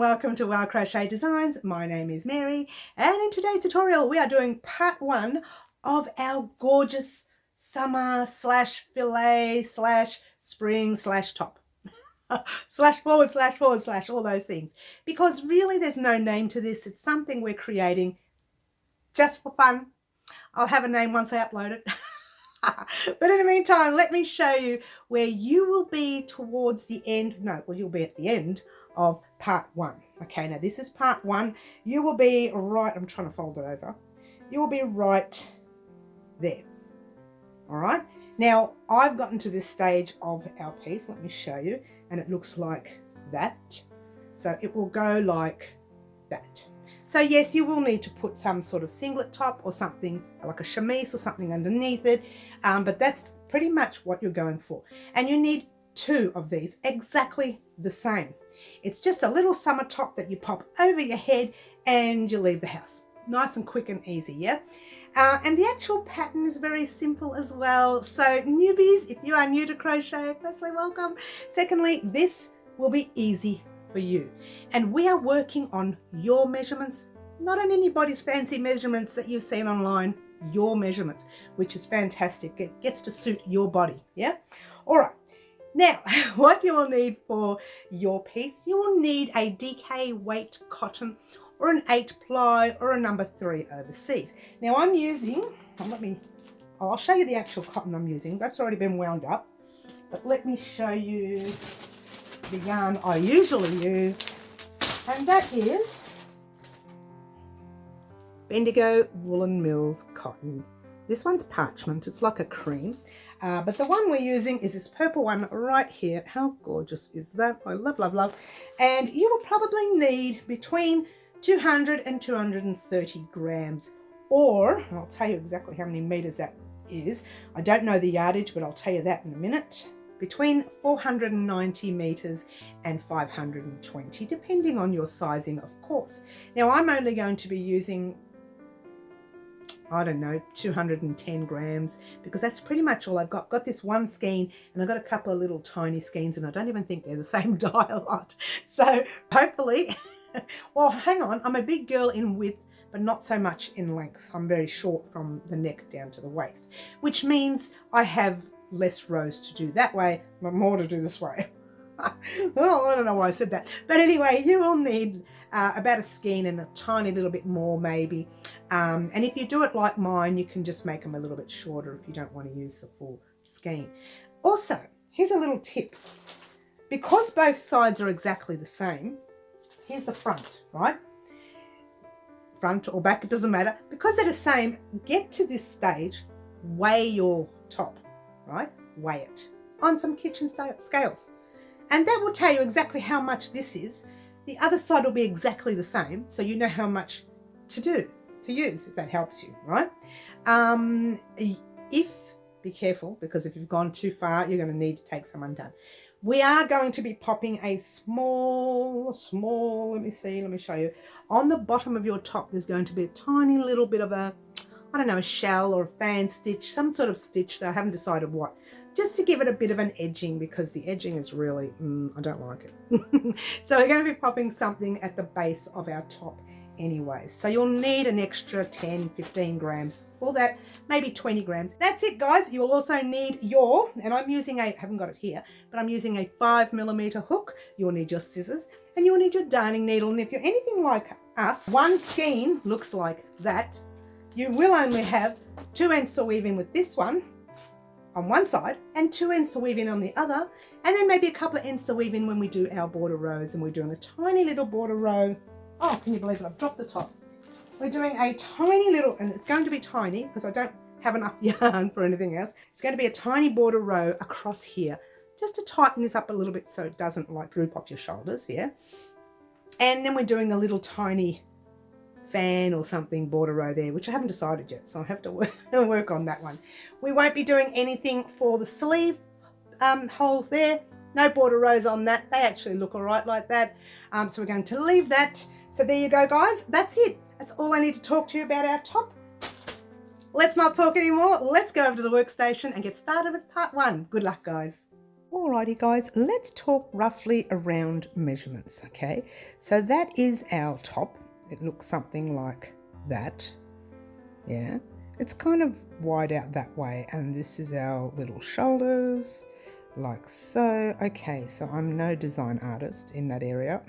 welcome to our Crochet Designs. My name is Mary, and in today's tutorial we are doing part 1 of our gorgeous summer slash filet slash spring slash top slash forward slash all those things, because really there's no name to this. It's something we're creating just for fun. I'll have a name once I upload it. But in the meantime, let me show you where you will be towards the end. You'll be at the end of part 1. Okay, now this is part 1. You will be right, I'm trying to fold it over. You will be right there. All right. Now I've gotten to this stage of our piece. Let me show you. And it looks like that. So it will go like that. So yes, you will need to put some sort of singlet top or something like a chemise or something underneath it. But that's pretty much what you're going for. And you need 2 of these exactly the same. It's just a little summer top that you pop over your head and you leave the house. Nice and quick and easy, yeah? And the actual pattern is very simple as well. So newbies, if you are new to crochet, firstly, welcome. Secondly, this will be easy for you. And we are working on your measurements, not on anybody's fancy measurements that you've seen online, your measurements, which is fantastic. It gets to suit your body, yeah? All right. Now, what you will need for your piece, you will need a DK weight cotton or an 8-ply or a number 3 overseas. Now I'm using, I'll show you the actual cotton I'm using. That's already been wound up, but let me show you the yarn I usually use, and that is Bendigo Woollen Mills cotton. This one's parchment, it's like a cream, but the one we're using is this purple one right here. How gorgeous is that? I love, love, love. And you will probably need between 200 and 230 grams, or I'll tell you exactly how many meters that is. I don't know the yardage, but I'll tell you that in a minute. Between 490 meters and 520, depending on your sizing, of course. Now I'm only going to be using, I don't know, 210 grams, because that's pretty much all I've got. Got this one skein, and I've got a couple of little tiny skeins, and I don't even think they're the same dye a lot. So hopefully, well, hang on, I'm a big girl in width, but not so much in length. I'm very short from the neck down to the waist, which means I have less rows to do that way, but more to do this way. Oh, I don't know why I said that. But anyway, you will need about a skein and a tiny little bit more maybe. And if you do it like mine, you can just make them a little bit shorter if you don't want to use the full skein. Also, here's a little tip. Because both sides are exactly the same, here's the front, right? Front or back, it doesn't matter. Because they're the same, get to this stage, weigh your top, right? Weigh it on some kitchen scales. And that will tell you exactly how much this is. The other side will be exactly the same, so you know how much to use, if that helps you, right? Be careful, because if you've gone too far, you're going to need to take some undone. We are going to be popping a small, let me show you. On the bottom of your top, there's going to be a tiny little bit of a, I don't know, a shell or a fan stitch, some sort of stitch, though I haven't decided what, just to give it a bit of an edging, because the edging is really, I don't like it. So we're going to be popping something at the base of our top anyway. So you'll need an extra 10, 15 grams for that, maybe 20 grams. That's it, guys. You'll also need your, and I'm using I haven't got it here, but I'm using a 5mm hook. You'll need your scissors, and you'll need your darning needle. And if you're anything like us, one skein looks like that. You will only have 2 ends to weave in with this one on one side and 2 ends to weave in on the other, and then maybe a couple of ends to weave in when we do our border rows, and we're doing a tiny little border row. Oh, can you believe it? I've dropped the top. We're doing a tiny little, and it's going to be tiny because I don't have enough yarn for anything else. It's going to be a tiny border row across here, just to tighten this up a little bit so it doesn't like droop off your shoulders, yeah? And then we're doing a little tiny fan or something border row there, which I haven't decided yet, so I have to work on that one. We won't be doing anything for the sleeve holes there. No border rows on that. They actually look all right like that. So we're going to leave that. So there you go, guys. That's it. That's all I need to talk to you about our top. Let's not talk anymore. Let's go over to the workstation and get started with part 1. Good luck, guys. Alrighty guys, let's talk roughly around measurements, okay? So that is our top. It looks something like that, yeah? It's kind of wide out that way, and this is our little shoulders, like so. Okay, so I'm no design artist in that area.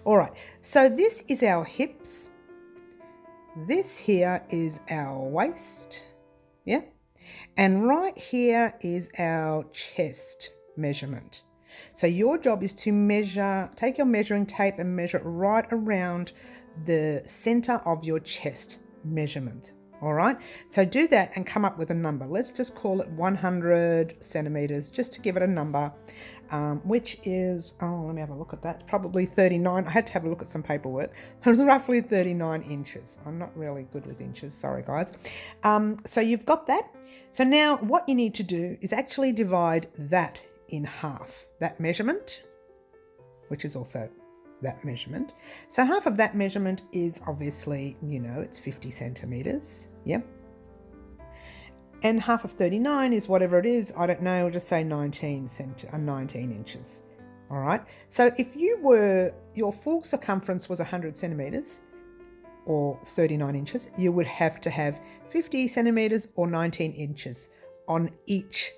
Alright, so this is our hips. This here is our waist, yeah? And right here is our chest measurement. So your job is to measure, take your measuring tape and measure it right around the center of your chest measurement. All right, so do that and come up with a number. Let's just call it 100 centimeters, just to give it a number, which is, oh, let me have a look at that. Probably 39. I had to have a look at some paperwork. It was roughly 39 inches. I'm not really good with inches. Sorry, guys. So you've got that. So now what you need to do is actually divide that in half, that measurement, which is also that measurement. So half of that measurement is obviously, you know, it's 50 centimeters. Yep. And half of 39 is whatever it is. I don't know. We'll just say 19 inches. All right. So if your full circumference was 100 centimeters or 39 inches, you would have to have 50 centimeters or 19 inches on each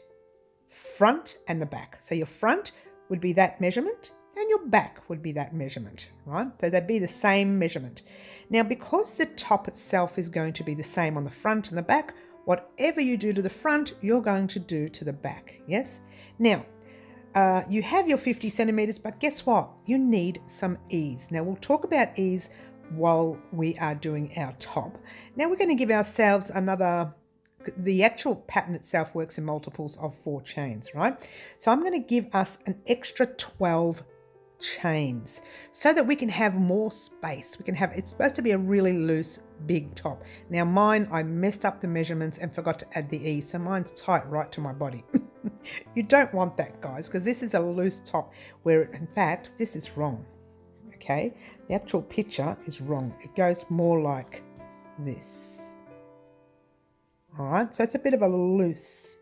front and the back. So your front would be that measurement and your back would be that measurement, right? So they'd be the same measurement. Now, because the top itself is going to be the same on the front and the back, whatever you do to the front, you're going to do to the back, yes? Now, you have your 50 centimeters, but guess what? You need some ease. Now, we'll talk about ease while we are doing our top. Now, we're going to give ourselves the actual pattern itself works in multiples of 4 chains, right? So I'm going to give us an extra 12 chains so that we can have more space. It's supposed to be a really loose, big top. Now mine, I messed up the measurements and forgot to add the ease, so mine's tight right to my body. You don't want that, guys, because this is a loose top where, in fact, this is wrong. Okay, the actual picture is wrong. It goes more like this. All right, so it's a bit of a loose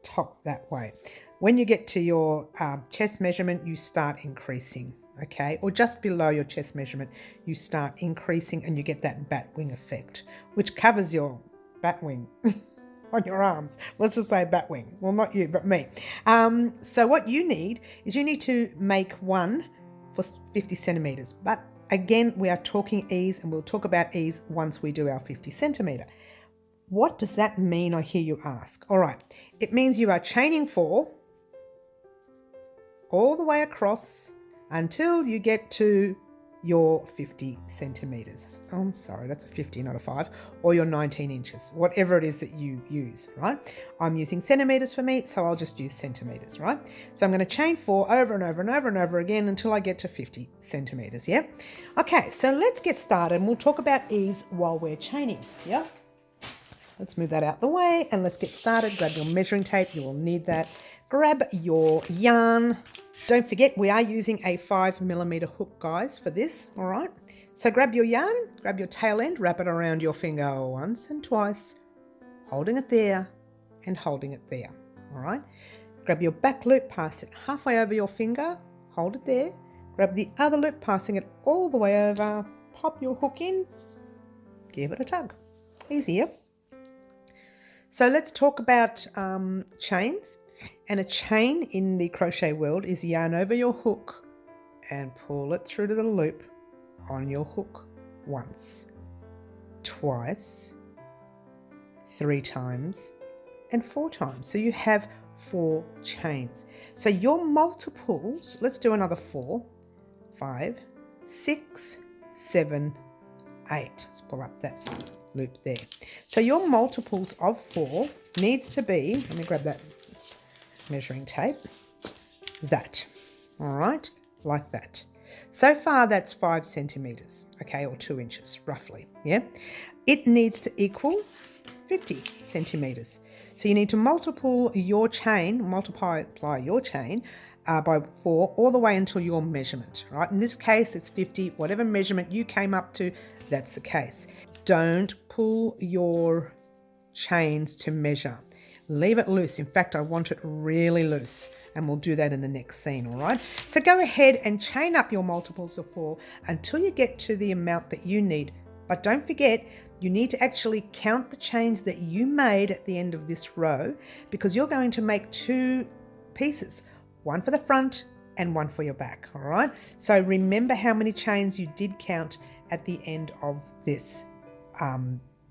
top that way. When you get to your chest measurement, you start increasing, okay? Or just below your chest measurement, you start increasing and you get that bat wing effect, which covers your bat wing on your arms. Let's just say bat wing. Well, not you, but me. So what you need is you need to make one for 50 centimeters. But again, we are talking ease, and we'll talk about ease once we do our 50 centimeter. What does that mean, I hear you ask? All right, it means you are chaining 4 all the way across until you get to your 50 centimeters. Oh, I'm sorry, that's a 50, not a 5, or your 19 inches, whatever it is that you use, right? I'm using centimeters for me, so I'll just use centimeters, right? So I'm going to chain 4 over and over and over and over again until I get to 50 centimeters, yeah? Okay, so let's get started, and we'll talk about ease while we're chaining, yeah? Let's move that out the way and let's get started. Grab your measuring tape, you will need that. Grab your yarn. Don't forget, we are using a 5mm hook, guys, for this, all right? So grab your yarn, grab your tail end, wrap it around your finger once and twice, holding it there and holding it there, all right? Grab your back loop, pass it halfway over your finger, hold it there. Grab the other loop, passing it all the way over, pop your hook in, give it a tug. Easy, yep? So let's talk about chains. And a chain in the crochet world is yarn over your hook and pull it through to the loop on your hook once, twice, 3 times, and 4 times. So you have 4 chains. So your multiples, let's do another 4, 5, 6, 7, 8. Let's pull up that loop there. So your multiples of 4 needs to be, let me grab that measuring tape, that, all right, like that. So far that's 5 centimeters, okay, or 2 inches roughly, yeah? It needs to equal 50 centimeters. So you need to multiply your chain by 4 all the way until your measurement, right? In this case, it's 50, whatever measurement you came up to, that's the case. Don't pull your chains to measure. Leave it loose. In fact, I want it really loose, and we'll do that in the next scene, all right? So go ahead and chain up your multiples of 4 until you get to the amount that you need. But don't forget, you need to actually count the chains that you made at the end of this row, because you're going to make 2 pieces, one for the front and one for your back, all right? So remember how many chains you did count at the end of this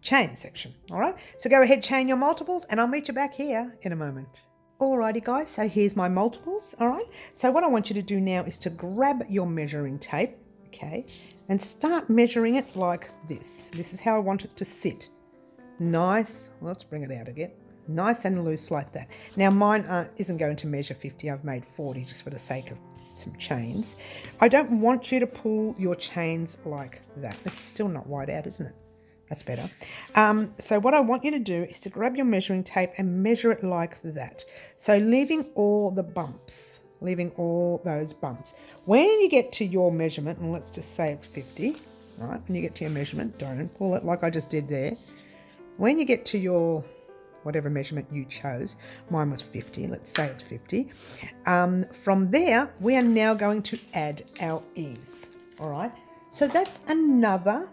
chain section, all right? So go ahead, chain your multiples, and I'll meet you back here in a moment. Alrighty guys, so here's my multiples, all right? So what I want you to do now is to grab your measuring tape, okay, and start measuring it like this. This is how I want it to sit. Nice, let's bring it out again. Nice and loose like that. Now mine isn't going to measure 50, I've made 40 just for the sake of some chains. I don't want you to pull your chains like that. It's still not wide out, isn't it? That's better. So what I want you to do is to grab your measuring tape and measure it like that. So leaving all the bumps, leaving all those bumps. When you get to your measurement, and let's just say it's 50, right? When you get to your measurement, don't pull it like I just did there. When you get to your whatever measurement you chose, mine was 50, let's say it's 50. From there, we are now going to add our ease, all right? So that's another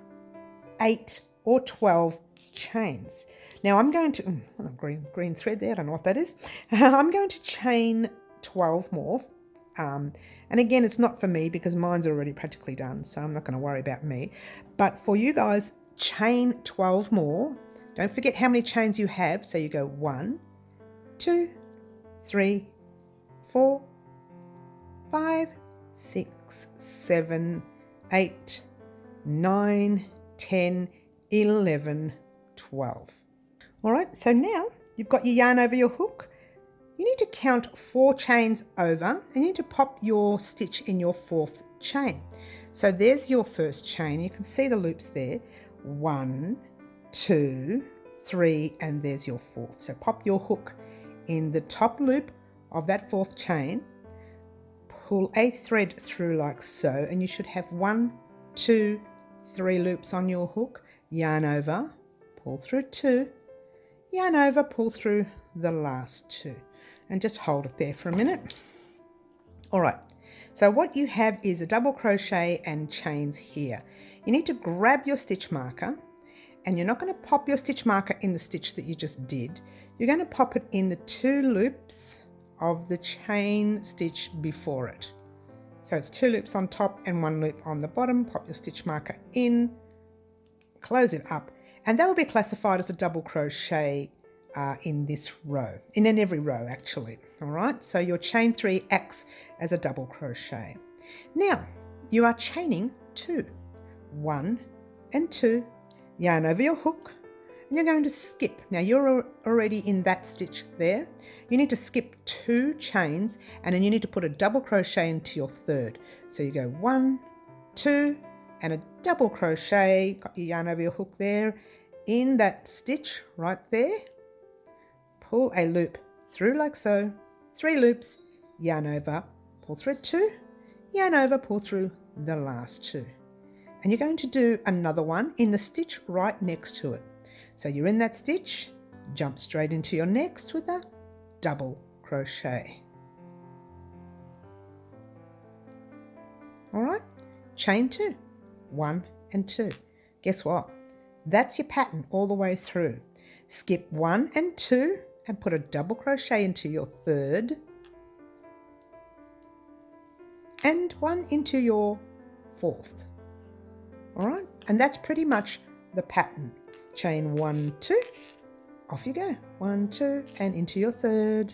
8 or 12 chains. Now I'm going to, green thread there, I don't know what that is. I'm going to chain 12 more. And again, it's not for me because mine's already practically done, so I'm not going to worry about me. But for you guys, chain 12 more. Don't forget how many chains you have. So you go 1, 2, 3, 4, 5, 6, 7, 8, 9, 10, 11, 12. All right, so now you've got your yarn over your hook. You need to count 4 chains over, and you need to pop your stitch in your 4th chain. So there's your first chain. You can see the loops there. 1, 2, 3, and there's your 4th. So pop your hook in the top loop of that 4th chain, pull a thread through like so, and you should have 1, 2, 3 loops on your hook. Yarn over, pull through 2, yarn over, pull through the last 2, and just hold it there for a minute. All right, so what you have is a double crochet and chains here. You need to grab your stitch marker, and you're not going to pop your stitch marker in the stitch that you just did. You're going to pop it in the 2 loops of the chain stitch before it. So it's 2 loops on top and 1 loop on the bottom. Pop your stitch marker in, close it up, and that will be classified as a double crochet in this row, in every row actually. All right, so your chain 3 acts as a double crochet. Now you are chaining 2, 1 and 2, yarn over your hook, and you're going to skip. Now you're already in that stitch there. You need to skip 2 chains, and then you need to put a double crochet into your 3rd. So you go 1, 2, and a double crochet, got your yarn over your hook there, in that stitch right there. Pull a loop through like so, 3 loops, yarn over, pull through 2, yarn over, pull through the last 2. And you're going to do another one in the stitch right next to it. So you're in that stitch, jump straight into your next with a double crochet. All right, chain 2, 1 and 2. Guess what? That's your pattern all the way through. Skip 1 and 2 and put a double crochet into your 3rd and 1 into your 4th. All right, and that's pretty much the pattern. Chain 1, 2, off you go. 1, 2, and into your 3rd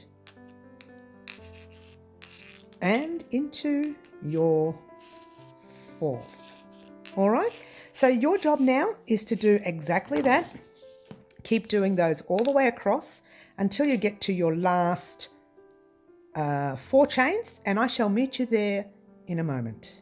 and into your 4th. All right, so your job now is to do exactly that. Keep doing those all the way across until you get to your last 4 chains, and I shall meet you there in a moment.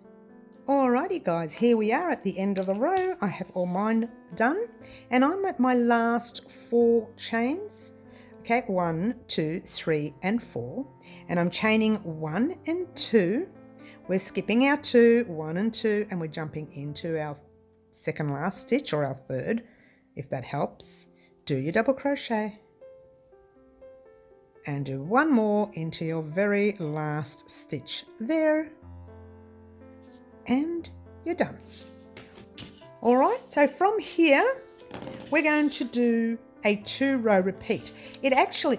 Alrighty guys, here we are at the end of the row. I have all mine done, and I'm at my last 4 chains. Okay, 1, 2, 3, and 4, and I'm chaining 1 and 2. We're skipping our 2, 1 and 2, and we're jumping into our second last stitch, or our 3rd, if that helps. Do your double crochet. and do one more into your very last stitch there, and you're done. All right, so from here we're going to do a 2-row repeat. It actually,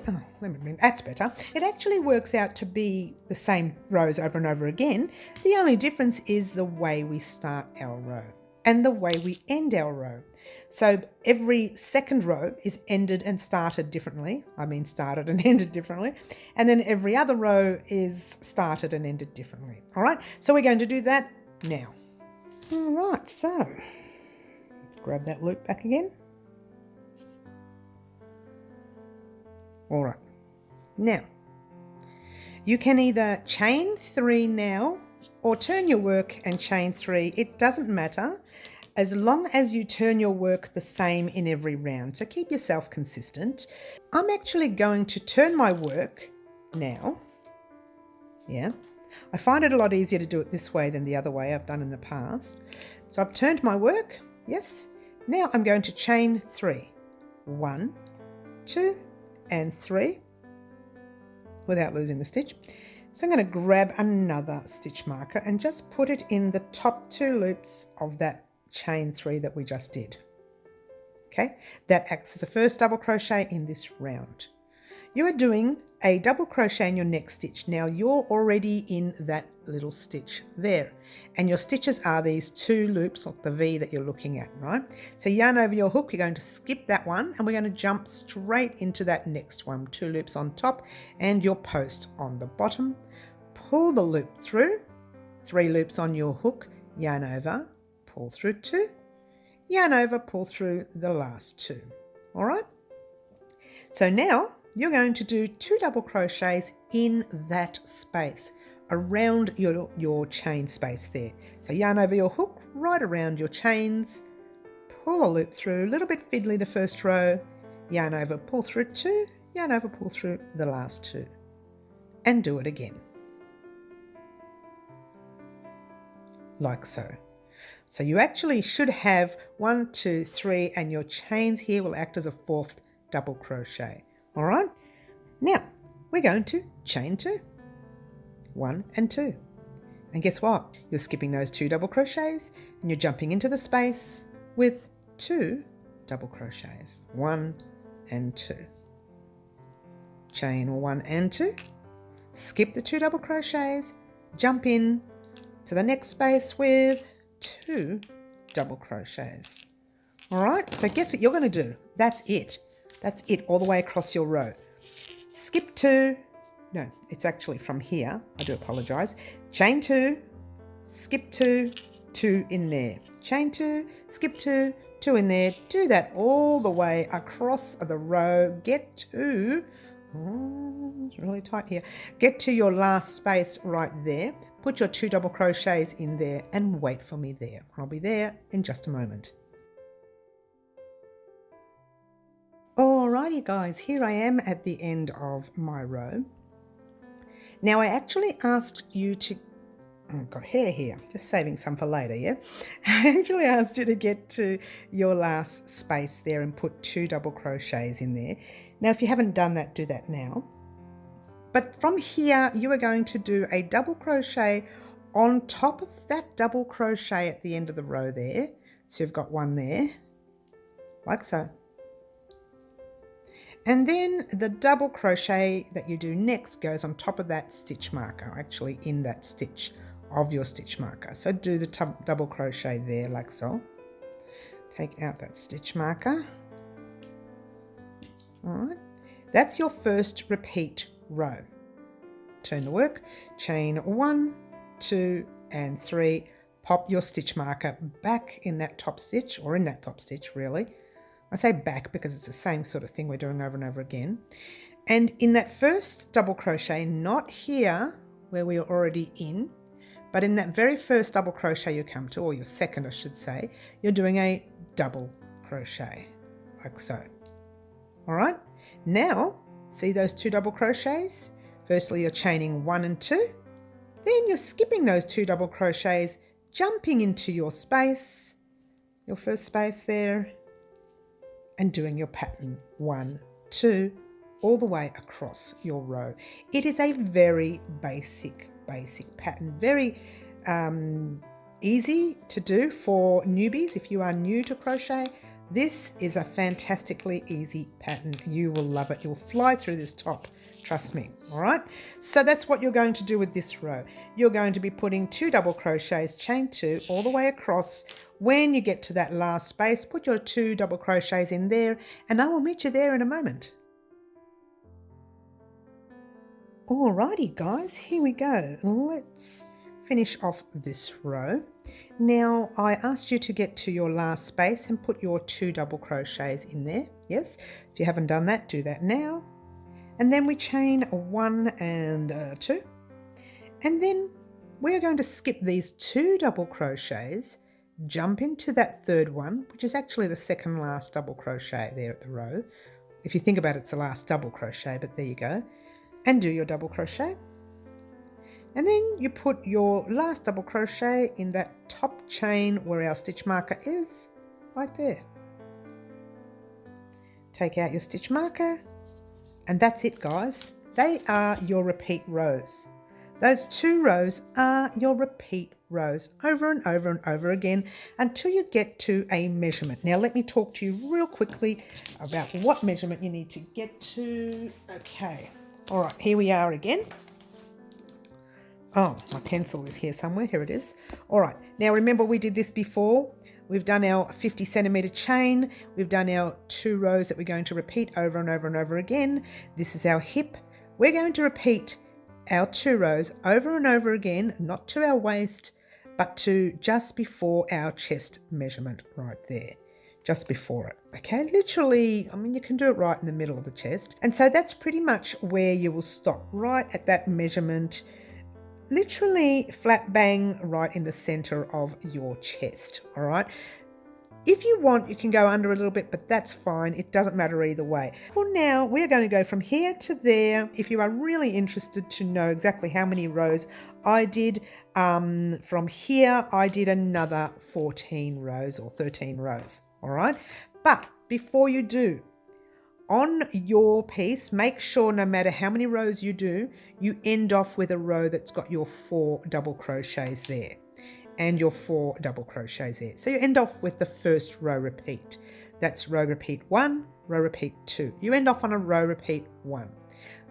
that's better. It actually works out to be the same rows over and over again. The only difference is the way we start our row and the way we end our row. So every second row is ended and started differently. Started and ended differently. And then every other row is started and ended differently. All right, so we're going to do that now. All right, so let's grab that loop back again. All right, now you can either chain 3 now or turn your work and chain 3. It doesn't matter as long as you turn your work the same in every round. So keep yourself consistent. I'm actually going to turn my work now. Yeah, I find it a lot easier to do it this way than the other way I've done in the past. So I've turned my work, yes. Now I'm going to chain 3. 1, 2, and 3 without losing the stitch. So I'm going to grab another stitch marker and just put it in the top 2 loops of that chain 3 that we just did. Okay, that acts as a first double crochet in this round. You are doing a double crochet in your next stitch. Now you're already in that little stitch there, and your stitches are these 2 loops like the V that you're looking at, right? So yarn over your hook, you're going to skip that one and we're going to jump straight into that next one. 2 loops on top and your post on the bottom. Pull the loop through, 3 loops on your hook, yarn over, pull through 2, yarn over, pull through the last 2. All right, so now you're going to do 2 double crochets in that space around your chain space there. So yarn over your hook right around your chains, pull a loop through, a little bit fiddly the first row, yarn over, pull through 2, yarn over, pull through the last 2, and do it again like so. So you actually should have 1, 2, 3, and your chains here will act as a 4th double crochet. All right, now we're going to chain 2, 1 and 2, and guess what? You're skipping those 2 double crochets and you're jumping into the space with 2 double crochets, 1 and 2, chain 1 and 2, skip the 2 double crochets, jump in to the next space with 2 double crochets. All right, so guess what you're going to do? That's it all the way across your row. Skip 2, no, it's actually from here, I do apologize. Chain 2, skip 2, 2 in there, chain 2, skip 2, 2 in there. Do that all the way across the row. Get to, it's really tight here, get to your last space right there. Put your 2 double crochets in there and wait for me there. I'll be there in just a moment. Alrighty guys, here I am at the end of my row. Now I actually asked you to, I've got hair here, just saving some for later, yeah? I actually asked you to get to your last space there and put 2 double crochets in there. Now if you haven't done that, do that now. But from here, you are going to do a double crochet on top of that double crochet at the end of the row there. So you've got 1 there, like so. And then the double crochet that you do next goes on top of that stitch marker, actually in that stitch of your stitch marker. So do the double crochet there like so. Take out that stitch marker. All right, that's your first repeat row. Turn the work, chain 1, 2 and 3, pop your stitch marker back in that top stitch, or in that top stitch really. I say back because it's the same sort of thing we're doing over and over again. And in that first double crochet, not here where we are already in, but in that very first double crochet you come to, or your second I should say, you're doing a double crochet like so. All right, now see those 2 double crochets? Firstly, you're chaining 1 and 2, then you're skipping those 2 double crochets, jumping into your space, your first space there, and doing your pattern 1, 2, all the way across your row. It is a very basic pattern, very easy to do for newbies. If you are new to crochet, this is a fantastically easy pattern. You will love it. You'll fly through this top, trust me. All right, so that's what you're going to do with this row. You're going to be putting 2 double crochets, chain 2 all the way across. When you get to that last space, put your 2 double crochets in there, and I will meet you there in a moment. Alrighty guys, here we go. Let's finish off this row. Now I asked you to get to your last space and put your 2 double crochets in there. Yes, if you haven't done that, do that now. And then we chain 1 and 2. And then we're going to skip these 2 double crochets, jump into that 3rd one, which is actually the second last double crochet there at the row. If you think about it, it's the last double crochet, but there you go. And do your double crochet. And then you put your last double crochet in that top chain where our stitch marker is, right there. Take out your stitch marker, and that's it guys. They are your repeat rows. Those 2 rows are your repeat rows over and over and over again until you get to a measurement. Now let me talk to you real quickly about what measurement you need to get to. Okay. All right, here we are again. Oh, my pencil is here somewhere. Here it is. All right, now remember we did this before. We've done our 50 centimeter chain. We've done our 2 rows that we're going to repeat over and over and over again. This is our hip. We're going to repeat our 2 rows over and over again, not to our waist, but to just before our chest measurement right there. Just before it, okay? Literally, I mean, you can do it right in the middle of the chest. And so that's pretty much where you will stop, right at that measurement, literally flat bang right in the center of your chest, all right? If you want, you can go under a little bit, but that's fine. It doesn't matter either way. For now, we're going to go from here to there. If you are really interested to know exactly how many rows I did, from here, I did another 14 rows or 13 rows. All right, but before you do, on your piece, make sure no matter how many rows you do, you end off with a row that's got your 4 double crochets there and your 4 double crochets there. So you end off with the first row repeat. That's row repeat 1, row repeat 2. You end off on a row repeat 1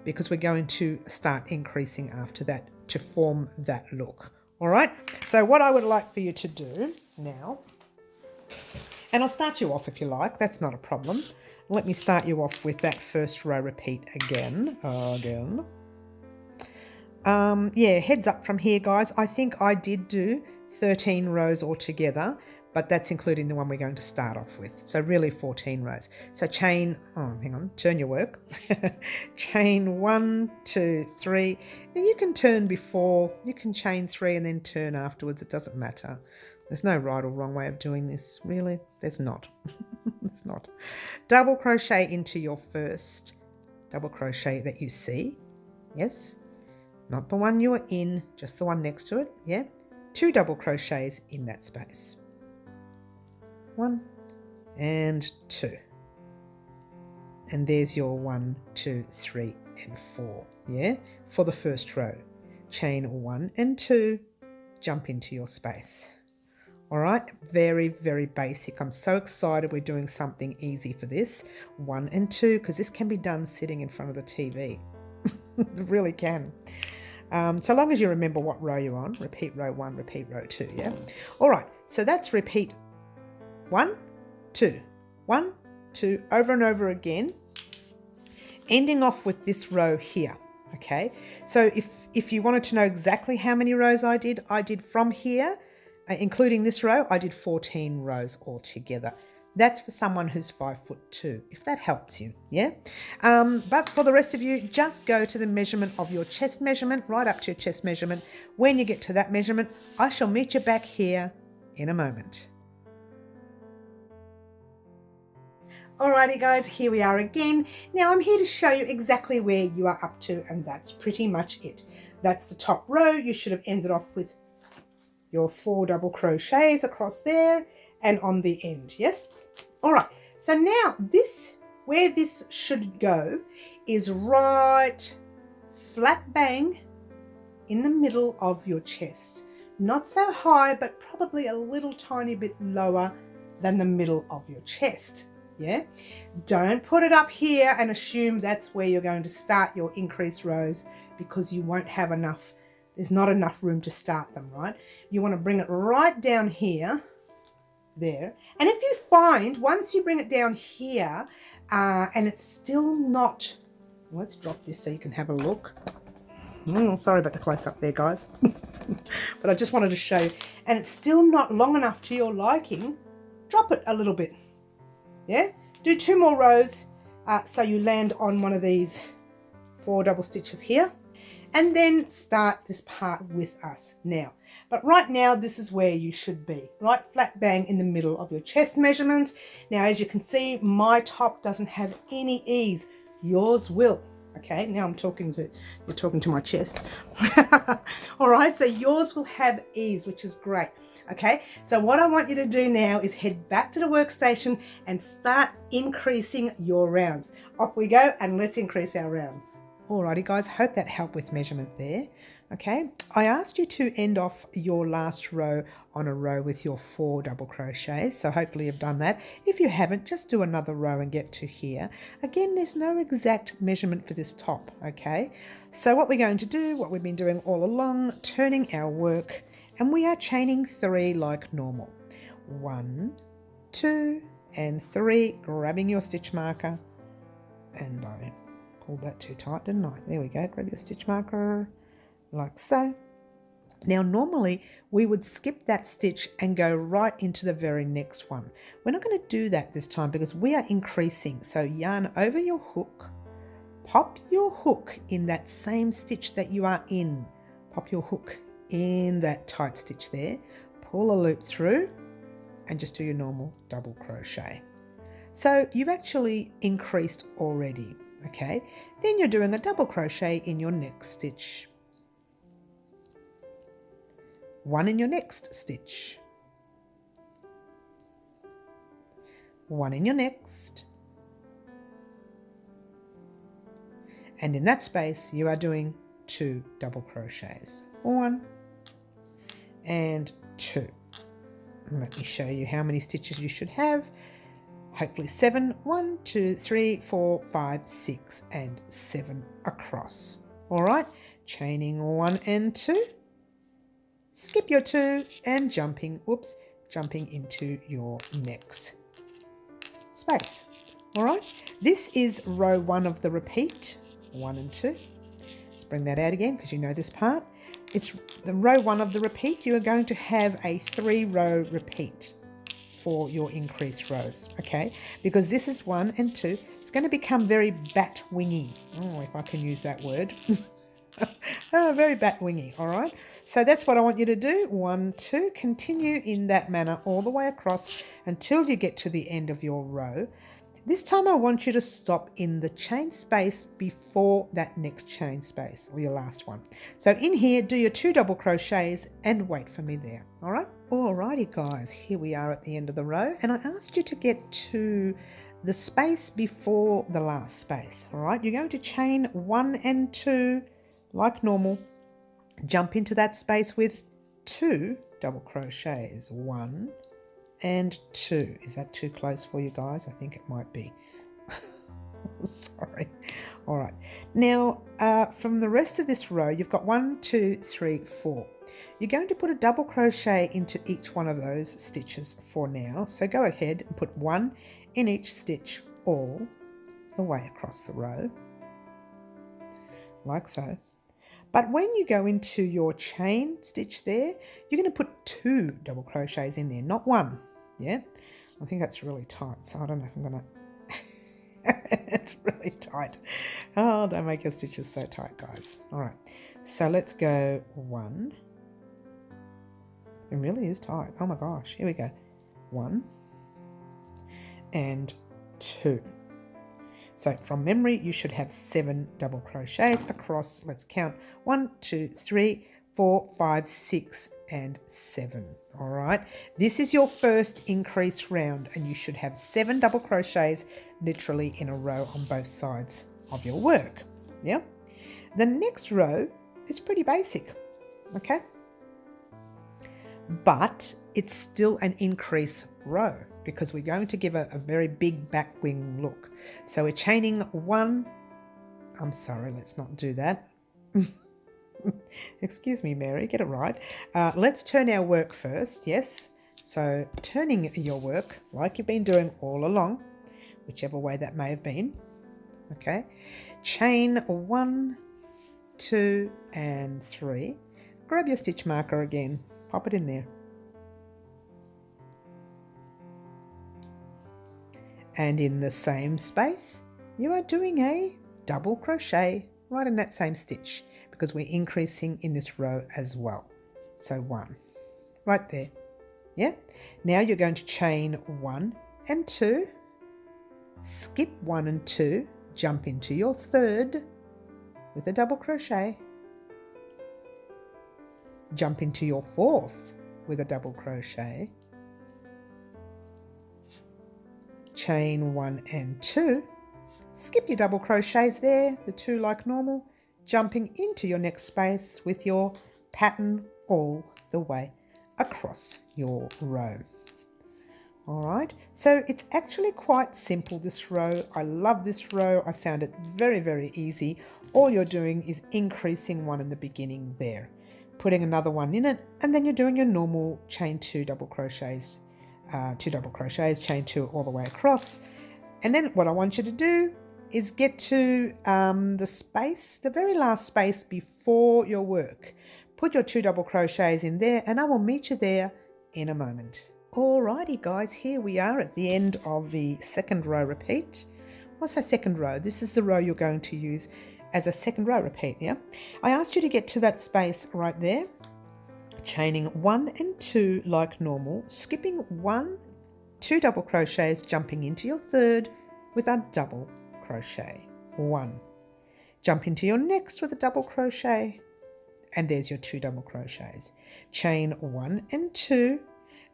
because we're going to start increasing after that to form that look. All right, so what I would like for you to do now, and I'll start you off if you like, that's not a problem. Let me start you off with that first row repeat again. Yeah, heads up from here, guys. I think I did do 13 rows altogether, but that's including the one we're going to start off with. So really 14 rows. So chain, oh, hang on, turn your work. Chain 1, 2, 3. Now you can turn before, you can chain 3 and then turn afterwards. It doesn't matter. There's no right or wrong way of doing this, really. There's not. It's not. Double crochet into your first double crochet that you see. Yes. Not the one you are in, just the one next to it. Yeah. 2 double crochets in that space. 1 and 2. And there's your 1, 2, 3, and 4. Yeah. For the first row. Chain 1 and 2. Jump into your space. All right, very, very basic. I'm so excited we're doing something easy for this. 1 and 2, because this can be done sitting in front of the TV. It really can. So long as you remember what row you're on. Repeat row 1, repeat row 2, yeah? All right, so that's repeat 1, 2, 1, 2, over and over again, ending off with this row here, okay? So if you wanted to know exactly how many rows I did from here, including this row, I did 14 rows altogether. That's for someone who's 5'2", if that helps you, yeah? But for the rest of you, just go to the measurement of your chest measurement, right up to your chest measurement. When you get to that measurement, I shall meet you back here in a moment. Alrighty guys, here we are again. Now I'm here to show you exactly where you are up to, and that's pretty much it. That's the top row. You should have ended off with your 4 double crochets across there and on the end, yes? All right, so now where this should go is right flat bang in the middle of your chest. Not so high, but probably a little tiny bit lower than the middle of your chest. Yeah, don't put it up here and assume that's where you're going to start your increased rows, because you won't have enough. There's not enough room to start them, right? You want to bring it right down here, there. And if you find, once you bring it down here and it's still not, let's drop this so you can have a look. Sorry about the close up there, guys. But I just wanted to show you. And it's still not long enough to your liking, drop it a little bit. Yeah, do 2 more rows so you land on one of these 4 double stitches here, and then start this part with us now. But right now, this is where you should be, right flat bang in the middle of your chest measurement. Now, as you can see, my top doesn't have any ease. Yours will. Okay, now you're talking to my chest. All right, so yours will have ease, which is great. Okay, so what I want you to do now is head back to the workstation and start increasing your rounds. Off we go, and let's increase our rounds. Alrighty guys, hope that helped with measurement there. Okay, I asked you to end off your last row on a row with your 4 double crochets, so hopefully you've done that. If you haven't, just do another row and get to here. Again, there's no exact measurement for this top, okay? So what we're going to do, what we've been doing all along, turning our work, and we are chaining 3 like normal. 1, 2, and 3, grabbing your stitch marker, and I pulled that too tight, didn't I? There we go, grab your stitch marker, like so. Now normally we would skip that stitch and go right into the very next one. We're not going to do that this time because we are increasing. So yarn over your hook, pop your hook in that same stitch that you are in. Pop your hook in that tight stitch there, pull a loop through, and just do your normal double crochet. So you've actually increased already, okay? Then you're doing a double crochet in your next stitch. 1 in your next stitch, 1 in your next, and in that space you are doing 2 double crochets, 1 and 2. Let me show you how many stitches you should have. Hopefully 7. 1, 2, 3, 4, 5, 6 and 7 across. All right, chaining 1 and 2. Skip your 2 and jumping into your next space. All right, this is row 1 of the repeat, 1 and 2. Let's bring that out again because you know this part. It's the row 1 of the repeat. You are going to have a 3-row repeat for your increased rows, okay? Because this is 1 and 2. It's going to become very bat wingy. Oh, if I can use that word. Oh, very bat wingy, all right? So that's what I want you to do. 1, 2, continue in that manner all the way across until you get to the end of your row. This time I want you to stop in the chain space before that next chain space, or your last one. So in here, do your 2 double crochets and wait for me there, all right? Alrighty guys, here we are at the end of the row, and I asked you to get to the space before the last space, all right? You're going to chain 1 and 2 like normal, jump into that space with 2 double crochets, 1 and 2. Is that too close for you guys? I think it might be. Sorry. All right. Now, from the rest of this row, you've got 1, 2, 3, 4. You're going to put a double crochet into each one of those stitches for now. So go ahead and put 1 in each stitch all the way across the row, like so. But when you go into your chain stitch there, you're going to put 2 double crochets in there, not 1. Yeah, I think that's really tight, so I don't know if I'm going to... It's really tight. Oh, don't make your stitches so tight, guys. All right, so let's go 1. It really is tight. Oh my gosh, here we go. 1 and 2. So from memory, you should have 7 double crochets across. Let's count. 1, 2, 3, 4, 5, 6, and 7. All right. This is your first increase round, and you should have 7 double crochets literally in a row on both sides of your work. Yeah. The next row is pretty basic, okay? But it's still an increase row because we're going to give a very big back wing look. So we're chaining one. I'm sorry, let's not do that. Excuse me, Mary, get it right. Let's turn our work first, yes. So turning your work like you've been doing all along, whichever way that may have been, okay. Chain 1, 2 and 3. Grab your stitch marker again, pop it in there. And in the same space, you are doing a double crochet right in that same stitch because we're increasing in this row as well. So 1, right there. Yeah. Now you're going to chain 1 and 2, skip 1 and 2, jump into your third with a double crochet, jump into your fourth with a double crochet, chain 1 and 2, skip your double crochets there, the 2 like normal, jumping into your next space with your pattern all the way across your row. All right, so it's actually quite simple, this row. I love this row. I found it very, very easy. All you're doing is increasing 1 in the beginning there, putting another 1 in it, and then you're doing your normal chain 2 double crochets, 2 double crochets, chain 2 all the way across. And then what I want you to do is get to the space, the very last space before your work. Put your 2 double crochets in there and I will meet you there in a moment. Alrighty guys, here we are at the end of the second row repeat. What's that second row? This is the row you're going to use as a second row repeat, yeah? I asked you to get to that space right there, chaining 1 and 2 like normal, skipping 1, 2 double crochets, jumping into your third with a double crochet, 1. Jump into your next with a double crochet, and there's your 2 double crochets. Chain 1 and 2,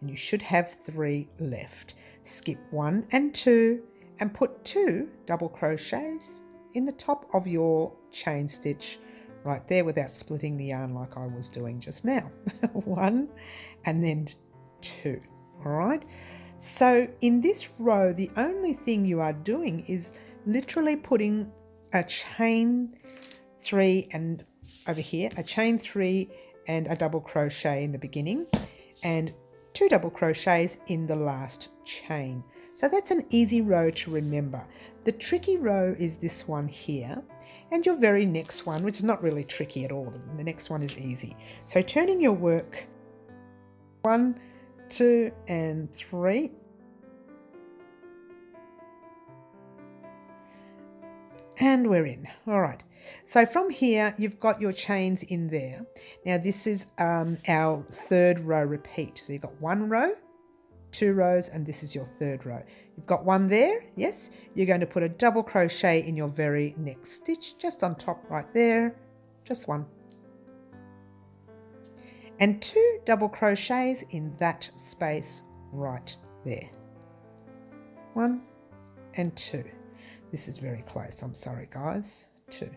and you should have 3 left. Skip 1 and 2, and put 2 double crochets in the top of your chain stitch right there without splitting the yarn like I was doing just now. 1 and then 2, all right? So in this row, the only thing you are doing is literally putting a chain 3 and over here, a chain 3 and a double crochet in the beginning and 2 double crochets in the last chain. So that's an easy row to remember. The tricky row is this one here and your very next one, which is not really tricky at all. The next one is easy. So turning your work 1, 2 and 3. And we're in. All right. So from here, you've got your chains in there. Now this is our third row repeat. So you've got 1 row, 2 rows, and this is your third row. You've got 1 there. Yes. You're going to put a double crochet in your very next stitch, just on top right there. Just 1. And 2 double crochets in that space right there. 1 and 2. This is very close. I'm sorry, guys. 2.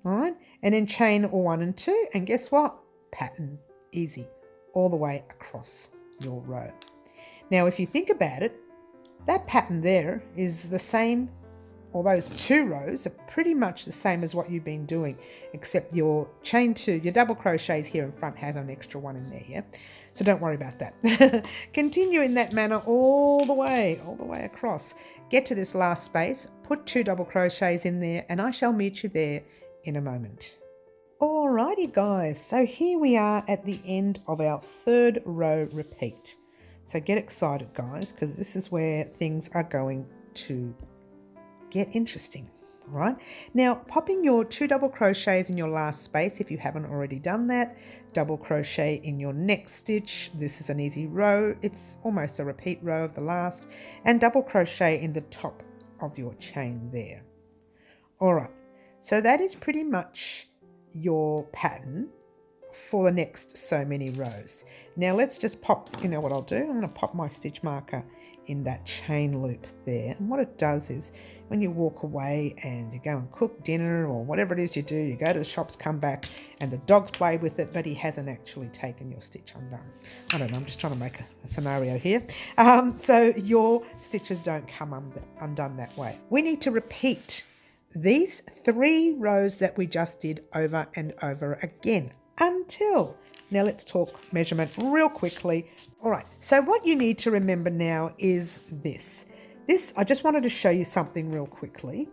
All right. And then chain 1 and 2. And guess what? Pattern. Easy. All the way across your row. Now, if you think about it, that pattern there is the same, or those 2 rows are pretty much the same as what you've been doing, except your chain 2, your double crochets here in front have an extra 1 in there, yeah? So don't worry about that. Continue in that manner all the way across. Get to this last space, put 2 double crochets in there, and I shall meet you there in a moment. Alrighty guys, so here we are at the end of our third row repeat. So get excited guys, because this is where things are going to get interesting. All right, now popping your 2 double crochets in your last space if you haven't already done that, double crochet in your next stitch. This is an easy row, it's almost a repeat row of the last, and double crochet in the top of your chain there. All right, so that is pretty much your pattern for the next so many rows. Now let's just pop, you know what I'll do, I'm going to pop my stitch marker in that chain loop there. And what it does is when you walk away and you go and cook dinner or whatever it is you do, you go to the shops, come back, and the dog's played with it, but he hasn't actually taken your stitch undone. I don't know, I'm just trying to make a scenario here. So your stitches don't come undone that way. We need to repeat these 3 rows that we just did over and over again until, now let's talk measurement real quickly. All right, so what you need to remember now is this. I just wanted to show you something real quickly.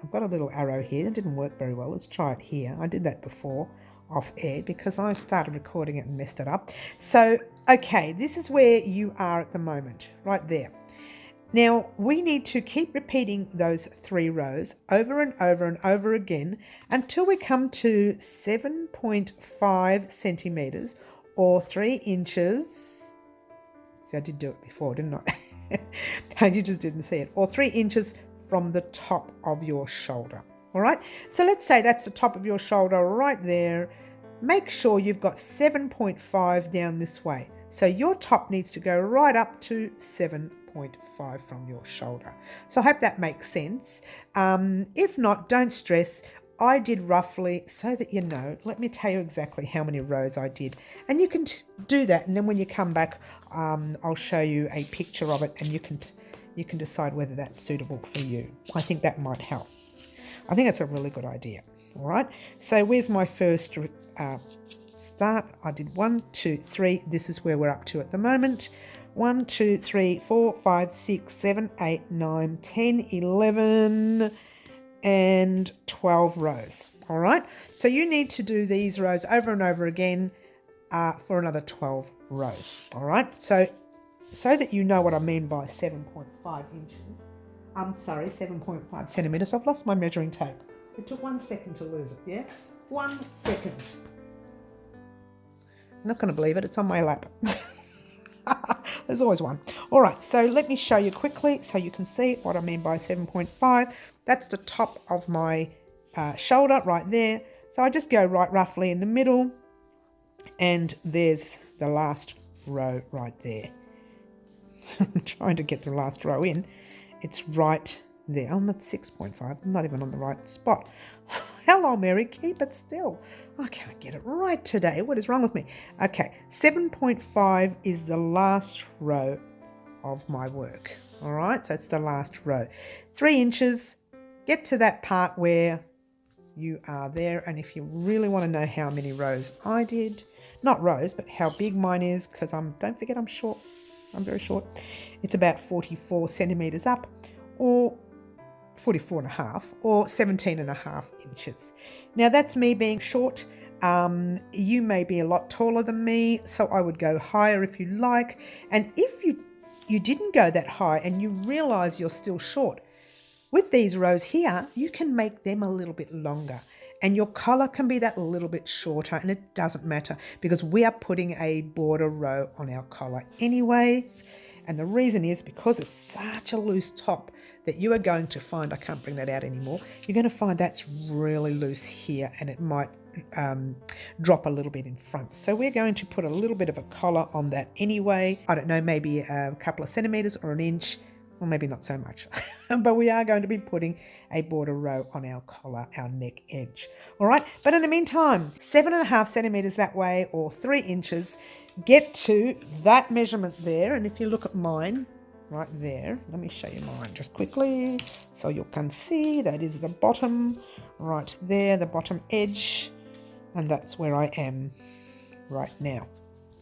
I've got a little arrow here. It didn't work very well. Let's try it here. I did that before off air because I started recording it and messed it up. So, okay, this is where you are at the moment, right there. Now, we need to keep repeating those 3 rows over and over and over again until we come to 7.5 centimetres or 3 inches. See, I did do it before, didn't I? You just didn't see it. Or 3 inches from the top of your shoulder. All right, so let's say that's the top of your shoulder right there. Make sure you've got 7.5 down this way. So your top needs to go right up to 7.5 from your shoulder. So I hope that makes sense. If not, don't stress. I did roughly, so that you know, let me tell you exactly how many rows I did. And you can do that, and then when you come back, I'll show you a picture of it, and you can decide whether that's suitable for you. I think that might help. I think it's a really good idea. All right, so where's my first start? I did 1, 2, 3. This is where we're up to at the moment. 1, 2, 3, 4, 5, 6, 7, 8, 9, 10, 11, and 12 rows. All right, so you need to do these rows over and over again for another 12 rows. All right, so that you know what I mean by 7.5 inches. I'm sorry, 7.5 centimetres. I've lost my measuring tape. It took 1 second to lose it, yeah? 1 second. I'm not going to believe it. It's on my lap. There's always one. All right, so let me show you quickly so you can see what I mean by 7.5. That's the top of my shoulder right there. So I just go right roughly in the middle, and there's the last row right there. I'm trying to get the last row in. It's right there. I'm at 6.5. I'm not even on the right spot. Hello, Mary. Keep it still. I can't get it right today. What is wrong with me? Okay, 7.5 is the last row of my work. All right, so it's the last row. 3 inches. Get to that part where you are there. And if you really want to know how many rows I did, not rows, but how big mine is, because don't forget I'm short. I'm very short. It's about 44 centimetres up, or 44 and a half, or 17 and a half inches. Now that's me being short. You may be a lot taller than me, so I would go higher if you like. And if you didn't go that high and you realise you're still short, with these rows here, you can make them a little bit longer. And your collar can be that little bit shorter, and it doesn't matter because we are putting a border row on our collar anyways. And the reason is because it's such a loose top that you are going to find, I can't bring that out anymore, you're going to find that's really loose here, and it might drop a little bit in front. So we're going to put a little bit of a collar on that anyway. I don't know, maybe a couple of centimetres or an inch, or maybe not so much. But we are going to be putting a border row on our collar, our neck edge. All right, but in the meantime, 7.5 centimetres that way, or 3 inches, get to that measurement there. And if you look at mine, right there, let me show you mine just quickly so you can see that is the bottom right there, the bottom edge, and that's where I am right now.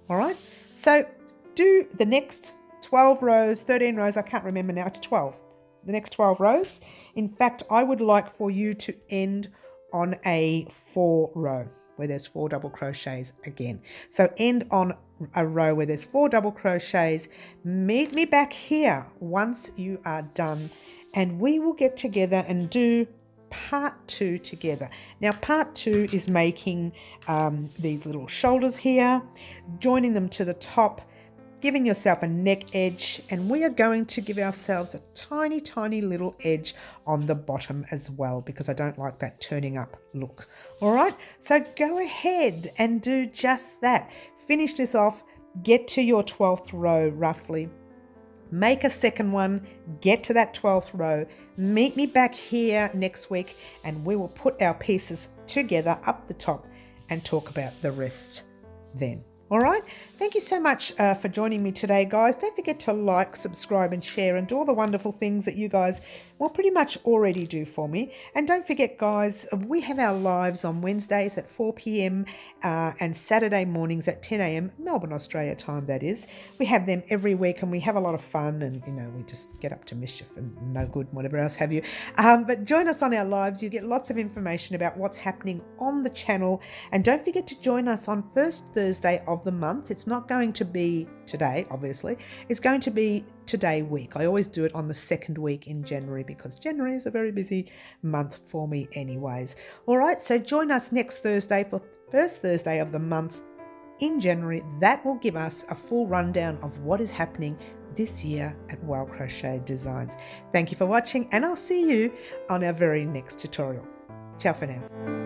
All right, so do the next 12 rows, 13 rows, I can't remember now, it's 12. The next 12 rows. In fact, I would like for you to end on a 4 row where there's 4 double crochets again. So end on a row where there's 4 double crochets. Meet me back here once you are done, and we will get together and do part 2 together. Now part 2 is making these little shoulders here, joining them to the top, giving yourself a neck edge, and we are going to give ourselves a tiny, tiny little edge on the bottom as well, because I don't like that turning up look. All right, so go ahead and do just that. Finish this off, get to your 12th row roughly. make a second one, get to that 12th row, meet me back here next week, and we will put our pieces together up the top and talk about the rest then. All right, thank you so much for joining me today, guys. Don't forget to like, subscribe and share and do all the wonderful things that you guys will pretty much already do for me. And don't forget, guys, we have our lives on Wednesdays at 4 p.m. And Saturday mornings at 10 a.m. Melbourne, Australia time, that is. We have them every week and we have a lot of fun, and, you know, we just get up to mischief and no good, whatever else have you. But join us on our lives. You get lots of information about what's happening on the channel. And don't forget to join us on first Thursday of the month. It's not going to be today, obviously. It's going to be today week. I always do it on the second week in January because January is a very busy month for me anyways. All right, so join us next Thursday for first Thursday of the month in January. That will give us a full rundown of what is happening this year at Wild Crochet Designs. Thank you for watching, and I'll see you on our very next tutorial. Ciao for now.